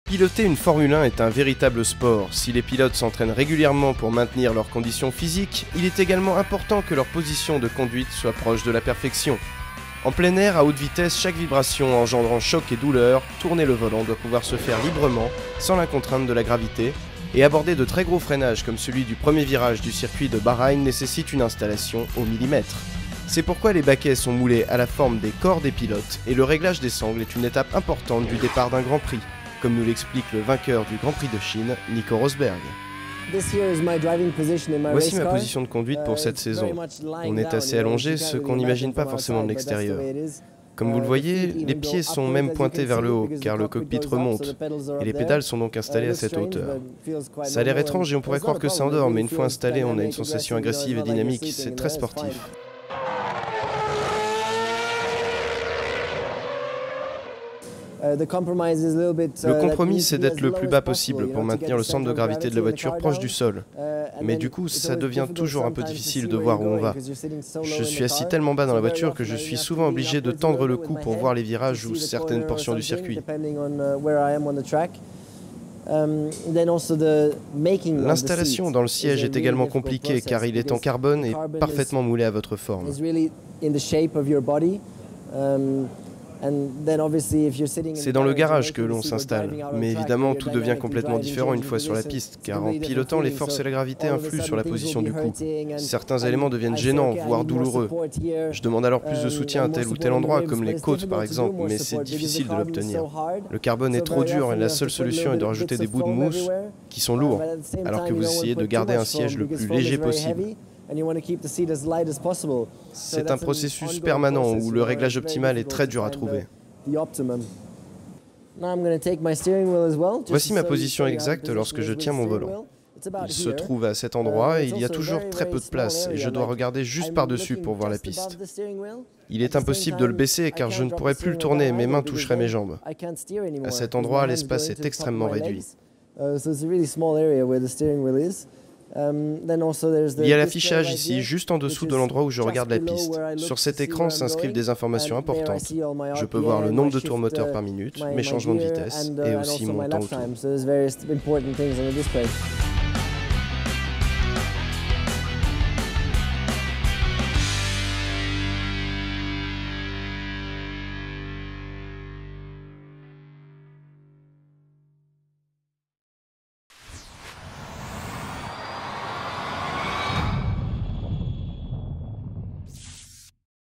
Piloter une Formule 1 est un véritable sport. Si les pilotes s'entraînent régulièrement pour maintenir leurs conditions physiques, il est également important que leur position de conduite soit proche de la perfection. En plein air, à haute vitesse, chaque vibration engendrant choc et douleur, tourner le volant doit pouvoir se faire librement, sans la contrainte de la gravité, et aborder de très gros freinages comme celui du premier virage du circuit de Bahreïn nécessite une installation au millimètre. C'est pourquoi les baquets sont moulés à la forme des corps des pilotes, et le réglage des sangles est une étape importante du départ d'un Grand Prix, comme nous l'explique le vainqueur du Grand Prix de Chine, Nico Rosberg. Voici ma position de conduite pour cette saison. On est assez allongé, ce qu'on n'imagine pas forcément de l'extérieur. Comme vous le voyez, les pieds sont même pointés vers le haut, car le cockpit remonte, et les pédales sont donc installées à cette hauteur. Ça a l'air étrange et on pourrait croire que ça endort, mais une fois installé, on a une sensation agressive et dynamique, c'est très sportif. Le compromis, c'est d'être le plus bas possible pour maintenir le centre de gravité de la voiture proche du sol. Mais du coup, ça devient toujours un peu difficile de voir où on va. Je suis assis tellement bas dans la voiture que je suis souvent obligé de tendre le cou pour voir les virages ou certaines portions du circuit. L'installation dans le siège est également compliquée car il est en carbone et parfaitement moulé à votre forme. C'est dans le garage que l'on s'installe, mais évidemment tout devient complètement différent une fois sur la piste, car en pilotant, les forces et la gravité influent sur la position du cou. Certains éléments deviennent gênants, voire douloureux. Je demande alors plus de soutien à tel ou tel endroit, comme les côtes par exemple, mais c'est difficile de l'obtenir. Le carbone est trop dur et la seule solution est de rajouter des bouts de mousse qui sont lourds, alors que vous essayez de garder un siège le plus léger possible. C'est un processus permanent où le réglage optimal est très dur à trouver. Voici ma position exacte lorsque je tiens mon volant. Il se trouve à cet endroit et il y a toujours très peu de place et je dois regarder juste par-dessus pour voir la piste. Il est impossible de le baisser car je ne pourrais plus le tourner et mes mains toucheraient mes jambes. À cet endroit, l'espace est extrêmement réduit. Il y a l'affichage ici, juste en dessous de l'endroit où je regarde la piste. Sur cet écran s'inscrivent des informations importantes. Je peux voir le nombre de tours moteur par minute, mes changements de vitesse et aussi mon temps au tour.